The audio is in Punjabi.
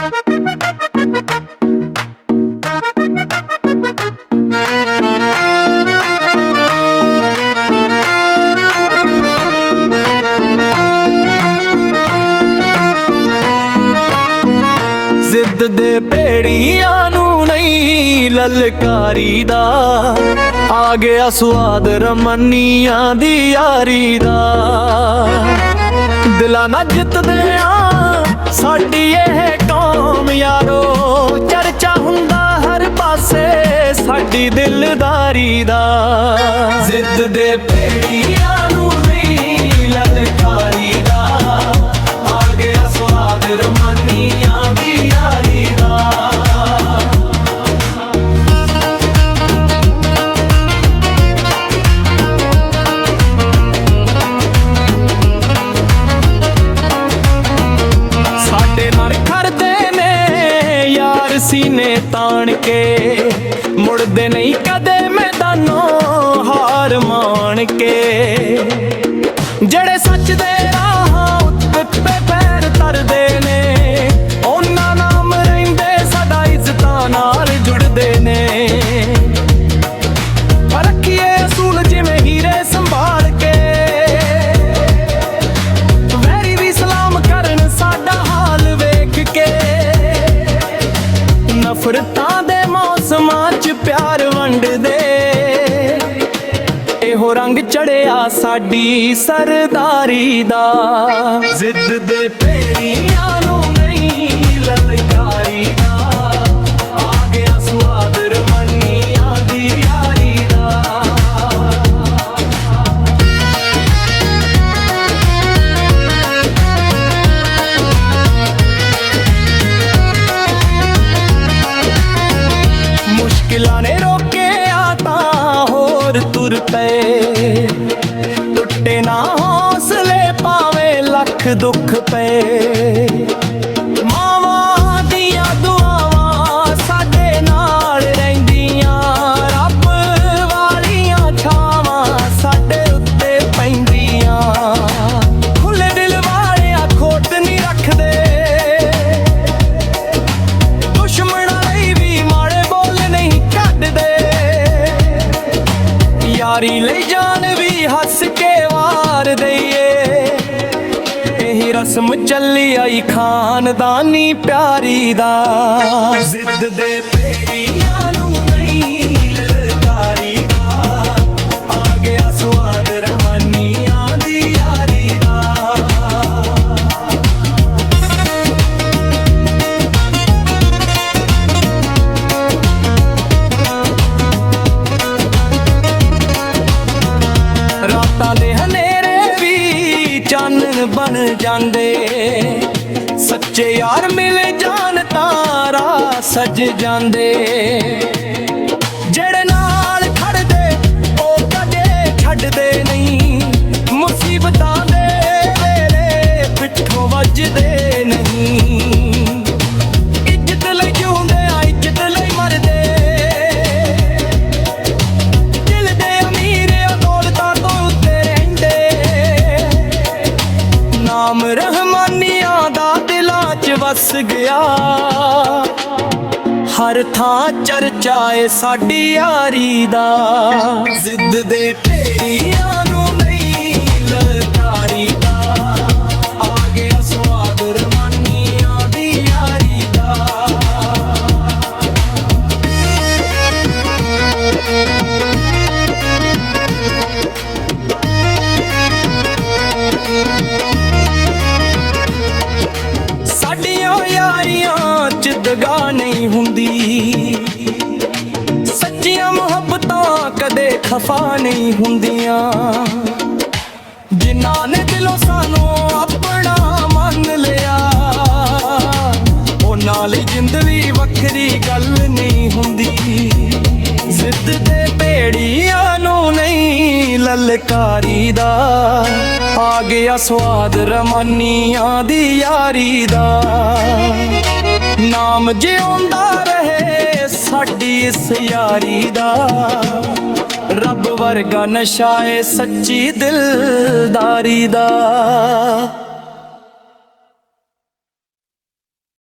ਜ਼ਿੱਦ ਦੇ ਭੇੜੀਆਂ ਨੂੰ ਨਹੀਂ ਲਲਕਾਰੀ ਦਾ, ਆ ਗਿਆ ਸਵਾਦ ਰਮਨੀਆਂ ਦੀ ਯਾਰੀ ਦਾ। ਦਿਲਾਂ ਨਾਲ ਜਿੱਤਦੇ ਆ ਸਾਡੀ ਇਹ ਕੌਮ ਯਾਰੋ, ਚਰਚਾ ਹੁੰਦਾ ਹਰ ਪਾਸੇ ਸਾਡੀ ਦਿਲਦਾਰੀ ਦਾ। ਜ਼ਿੱਦ ਦੇ ਭੇੜੀਆਂ ਨੂੰ ਨਹੀਂ ਲਲਕਾਰੀ ਦਾ, ਆ ਗਿਆ ਸਵਾਦ ਰਮਨੀਆਂ ਦੀ ਯਾਰੀ ਦਾ। ਸਾਡੇ ਨਾਲ ਖੜਦੇ ਨੇ ਯਾਰ ਸੀਨੇ ਤਾਣ ਕੇ, ਮੁੜਦੇ ਨਹੀਂ ਕਦੇ ਮੈਦਾਨੋਂ ਹਾਰ ਮਾਣ ਕੇ। ਜਿਹੜੇ ਸੱਚ ਦੇ ਰਾਹਾਂ ਉੱਤੇ ਪੈਰ ਧਰਦੇ ਨੇ, ਉਹਨਾਂ ਨਾਮ ਰਹਿੰਦੇ ਸਦਾ ਇੱਜ਼ਤਾਂ ਨਾਲ ਜੁੜਦੇ ਨੇ। ਰੱਖੀਏ ਅਸੂਲ ਜਿਵੇਂ ਹੀਰੇ ਸੰਭਾਲ ਕੇ, ਵੈਰੀ ਵੀ ਸਲਾਮ ਕਰਨ ਸਾਡਾ ਹਾਲ ਵੇਖ ਕੇ। ਨਫ਼ਰਤਾਂ ਦੇ ਮੌਸਮਾਂ 'ਚ ਪਿਆਰ ਵੰਡਦੇ, ਇਹੋ ਰੰਗ ਚੜਿਆ ਸਾਡੀ ਸਰਦਾਰੀ ਦਾ। ਜ਼ਿੱਦ ਦੇ ਭੇੜੀਆਂ ਨੂੰ ਨਹੀਂ ਲਲਕਾਰੀ ਦਾ, ਆ ਗਿਆ ਸਵਾਦ ਰਮਨੀਆਂ ਦੀ ਯਾਰੀ ਦਾ। ਮੁਸ਼ਕਿਲਾਂ ਨੇ ਰੋਕਿਆ ਤਾਂ ਹੋਰ ਤੁਰ ਪਏ, ਟੁੱਟੇ ਨਾ ਹੌਸਲੇ ਭਾਵੇਂ ਲੱਖ ਦੁੱਖ ਪਏ। ਮਾਵਾਂ ਦੀਆਂ ਦੁਆਵਾਂ ਸਾਡੇ ਨਾਲ ਰਹਿੰਦੀਆਂ, ਰੱਬ ਵਾਲੀਆਂ ਛਾਵਾਂ ਸਾਡੇ ਉੱਤੇ ਪੈਂਦੀਆਂ। ਖੁੱਲੇ ਦਿਲ ਵਾਲਿਆਂ ਖੋਟ ਨਹੀਂ ਰੱਖਦੇ, ਦੁਸ਼ਮਣਾਂ ਲਈ ਵੀ ਮਾੜੇ ਬੋਲ ਨਹੀਂ ਕੱਢਦੇ। ਯਾਰੀ ਲਈ ਜਾਨ ਵੀ ਹੱਸ ਕੇ ਵਾਰ ਦਈਏ, ਇਹੀ ਰਸਮ ਚੱਲੀ ਆਈ ਖਾਨਦਾਨੀ ਪਿਆਰੀ ਦਾ। ਜ਼ਿੱਦ ਦੇ ਭੇੜੀਆਂ ਨੂੰ ਨਹੀਂ ਲਲਕਾਰੀ ਦਾ, ਆ ਗਿਆ ਸਵਾਦ ਰਮਨੀਆਂ ਦੀ ਯਾਰੀ ਦਾ। ਰਾਤਾਂ ਦੇ ਹਨੇਰੇ ਵੀ ਚਾਨਣ ਬਣ ਜਾਂਦੇ, ਸੱਚੇ ਯਾਰ ਮਿਲ ਜਾਣ ਤਾਂ ਰਾਹ ਸਜ ਜਾਂਦੇ। ਜਿਹੜੇ ਨਾਲ ਖੜਦੇ ਉਹ ਕਦੇ ਛੱਡਦੇ ਨਹੀਂ, ਮੁਸੀਬਤਾਂ ਦੇ ਵੇਲੇ ਪਿੱਠੋਂ ਵੱਜਦੇ ਨਹੀਂ। ਇੱਜ਼ਤ ਲਈ ਜਿਉਂਦੇ ਆ ਇੱਜ਼ਤ ਲਈ ਮਰਦੇ, ਨਾਮ ਰਹਿਮਾਨੀਆਂ ਦਾ ਦਿਲਾਂ 'ਚ ਵਸ ਗਿਆ। ਹਰ ਥਾਂ ਚਰਚਾ ਏ ਸਾਡੀ ਯਾਰੀ ਦਾ। ਜ਼ਿੱਦ ਦੇ ਭੇੜੀਆਂ ਨੂੰ ਨਹੀਂ ਲਲਕਾਰੀ ਦਾ, ਆ ਗਿਆ ਸਵਾਦ ਰਮਨੀਆਂ ਦੀ ਯਾਰੀ ਦਾ। ਸਾਡੀਆਂ ਯਾਰੀਆਂ 'ਚ ਦਗਾ ਨਹੀਂ ਹੁੰਦੀ, ਸੱਚੀਆਂ ਮੁਹੱਬਤਾਂ ਕਦੇ ਖਫਾ ਨਹੀਂ ਹੁੰਦੀਆਂ। ਜਿਨ੍ਹਾਂ ਨੇ ਦਿਲੋਂ ਸਾਨੂੰ ਆਪਣਾ ਮੰਨ ਲਿਆ, ਉਹਨਾਂ ਲਈ ਜ਼ਿੰਦਗੀ ਵੱਖਰੀ ਗੱਲ ਨਹੀਂ ਹੁੰਦੀ। ਜ਼ਿੱਦ ਦੇ ਭੇੜੀਆਂ ਨੂੰ ਨਹੀਂ ਲਲਕਾਰੀ ਦਾ, ਆ ਗਿਆ ਸਵਾਦ ਰਮਨੀਆਂ ਦੀ ਯਾਰੀ ਦਾ। ਨਾਮ ਜਿਉਂਦਾ ਰਹੇ ਸਾਡੀ ਇਸ ਯਾਰੀ ਦਾ, ਰੱਬ ਵਰਗਾ ਨਸ਼ਾ ਏ ਸੱਚੀ ਦਿਲਦਾਰੀ ਦਾ।